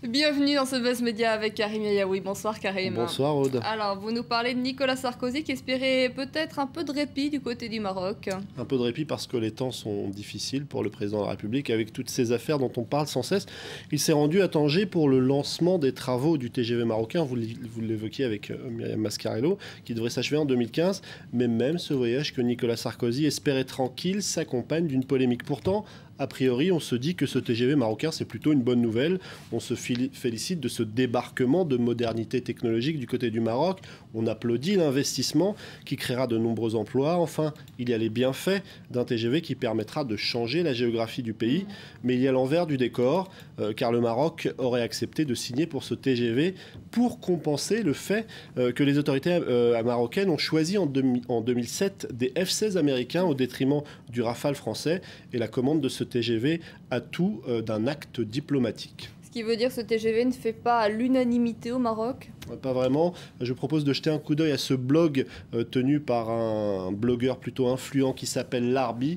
Bienvenue dans ce Buzz Média avec Karim Yayaoui. Bonsoir Karim. Bonsoir Aude. Alors, vous nous parlez de Nicolas Sarkozy qui espérait peut-être un peu de répit du côté du Maroc. Un peu de répit parce que les temps sont difficiles pour le président de la République avec toutes ces affaires dont on parle sans cesse. Il s'est rendu à Tanger pour le lancement des travaux du TGV marocain. Vous l'évoquiez avec Myriam Mascarello, qui devrait s'achever en 2015. Mais même ce voyage que Nicolas Sarkozy espérait tranquille s'accompagne d'une polémique. Pourtant, a priori, on se dit que ce TGV marocain, c'est plutôt une bonne nouvelle. On se félicite de ce débarquement de modernité technologique du côté du Maroc. On applaudit l'investissement qui créera de nombreux emplois. Enfin, il y a les bienfaits d'un TGV qui permettra de changer la géographie du pays. Mais il y a l'envers du décor, car le Maroc aurait accepté de signer pour ce TGV pour compenser le fait que les autorités marocaines ont choisi en 2007 des F-16 américains au détriment du Rafale français. Et la commande de ce TGV a tout d'un acte diplomatique. Ce qui veut dire que ce TGV ne fait pas l'unanimité au Maroc ? Pas vraiment. Je propose de jeter un coup d'œil à ce blog tenu par un blogueur plutôt influent qui s'appelle Larbi,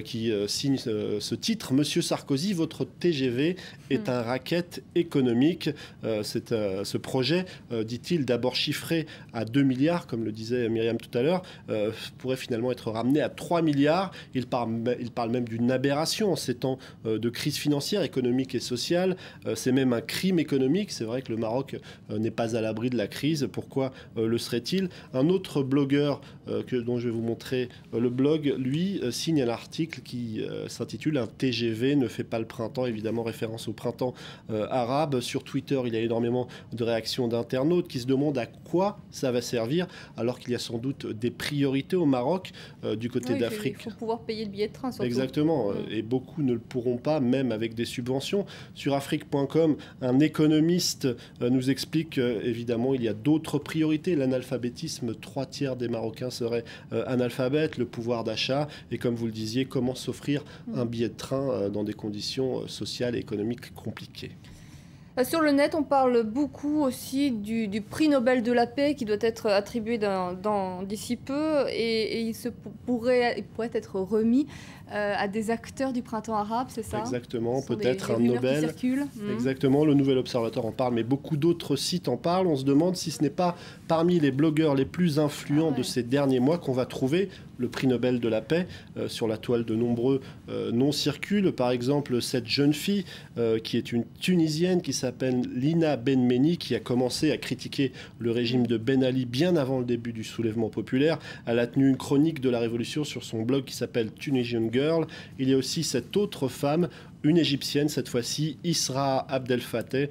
qui signe ce titre. Monsieur Sarkozy, votre TGV est un racket économique. Ce projet, dit-il, d'abord chiffré à 2 milliards, comme le disait Myriam tout à l'heure, pourrait finalement être ramené à 3 milliards. Il parle même d'une aberration en ces temps de crise financière, économique et sociale. C'est même un crime économique. C'est vrai que le Maroc n'est pas à l'abri de la crise. Pourquoi le serait-il? Un autre blogueur dont je vais vous montrer le blog, lui, signe un article qui s'intitule « Un TGV ne fait pas le printemps », évidemment référence au printemps arabe. Sur Twitter, il y a énormément de réactions d'internautes qui se demandent à quoi ça va servir, alors qu'il y a sans doute des priorités au Maroc du côté d'Afrique. Il faut pouvoir payer le billet de train, surtout. Exactement, et beaucoup ne le pourront pas, même avec des subventions. Sur afrique.com, un économiste nous explique évidemment, il y a d'autres priorités. L'analphabétisme, 3/3 des Marocains seraient analphabètes, le pouvoir d'achat, et comme vous le disiez, comment s'offrir un billet de train dans des conditions sociales et économiques compliquées. Sur le net, on parle beaucoup aussi du prix Nobel de la paix qui doit être attribué d'ici peu et il pourrait être remis à des acteurs du printemps arabe, c'est ça? Exactement, peut-être un Nobel. Exactement, le Nouvel Observateur en parle, mais beaucoup d'autres sites en parlent. On se demande si ce n'est pas parmi les blogueurs les plus influents de ces derniers mois qu'on va trouver le prix Nobel de la paix. Sur la toile, de nombreux noms circulent. Par exemple, cette jeune fille qui est une Tunisienne qui s'appelle Lina Benmeni, qui a commencé à critiquer le régime de Ben Ali bien avant le début du soulèvement populaire. Elle a tenu une chronique de la révolution sur son blog qui s'appelle Tunisian Girl. Il y a aussi cette autre femme, une égyptienne cette fois-ci, Isra Abdel Fattah,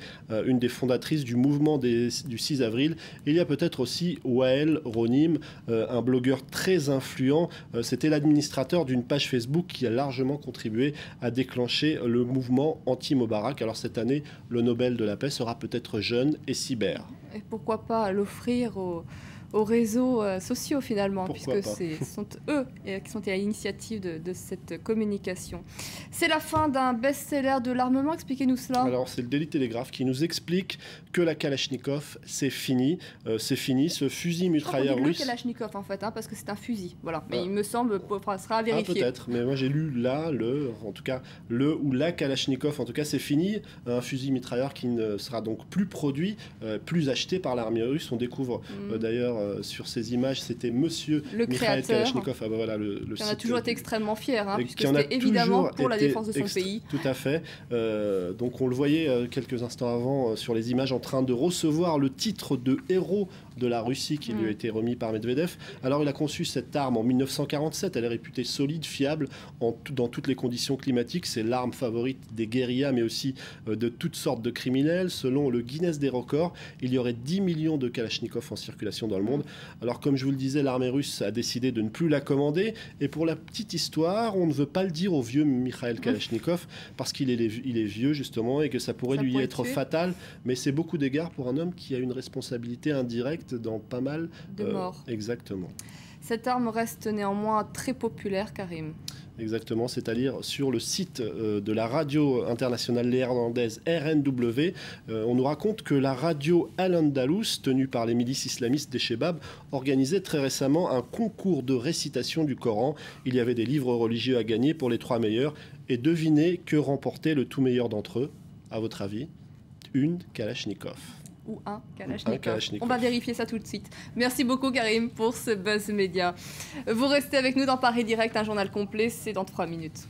une des fondatrices du mouvement du 6 avril. Il y a peut-être aussi Wael Ronim, un blogueur très influent. C'était l'administrateur d'une page Facebook qui a largement contribué à déclencher le mouvement anti-Moubarak. Alors cette année, le Nobel de la paix sera peut-être jeune et cyber. Et pourquoi pas l'offrir aux réseaux sociaux finalement, Pourquoi puisque ce sont eux qui sont à l'initiative de cette communication. C'est la fin d'un best-seller de l'armement, expliquez-nous cela. Alors c'est le Daily Telegraph qui nous explique que la Kalachnikov, c'est fini, ce fusil mitrailleur russe. Le Kalachnikov en fait, parce que c'est un fusil, voilà. Mais il me semble, sera à vérifier. Peut-être, mais moi j'ai lu en tout cas le ou la Kalachnikov, en tout cas c'est fini, un fusil mitrailleur qui ne sera donc plus produit, plus acheté par l'armée russe. On découvre d'ailleurs sur ces images, c'était monsieur Mikhail Kalachnikov. Voilà, le qui en a toujours été extrêmement fier, puisque c'était évidemment pour la défense de son pays. Tout à fait. Donc on le voyait quelques instants avant sur les images en train de recevoir le titre de héros de la Russie qui lui a été remis par Medvedev. Alors il a conçu cette arme en 1947, elle est réputée solide, fiable dans toutes les conditions climatiques. C'est l'arme favorite des guérillas mais aussi de toutes sortes de criminels. Selon le Guinness des records, il y aurait 10 millions de Kalachnikov en circulation dans le monde. Alors comme je vous le disais, l'armée russe a décidé de ne plus la commander, et pour la petite histoire, on ne veut pas le dire au vieux Mikhail Kalachnikov parce qu'il est vieux justement et que ça pourrait lui être fatal, mais c'est beaucoup d'égards pour un homme qui a une responsabilité indirecte dans pas mal de morts. Exactement. Cette arme reste néanmoins très populaire, Karim. Exactement, c'est-à-dire sur le site de la radio internationale néerlandaise RNW, on nous raconte que la radio Al-Andalus, tenue par les milices islamistes des Chebab, organisait très récemment un concours de récitation du Coran. Il y avait des livres religieux à gagner pour les 3 meilleurs. Et devinez que remportait le tout meilleur d'entre eux, à votre avis? une Kalachnikov. Ou un Kalachnikov. Un Kalachnikov. On va vérifier ça tout de suite. Merci beaucoup Karim pour ce Buzz Média. Vous restez avec nous dans Paris Direct, un journal complet, c'est dans 3 minutes.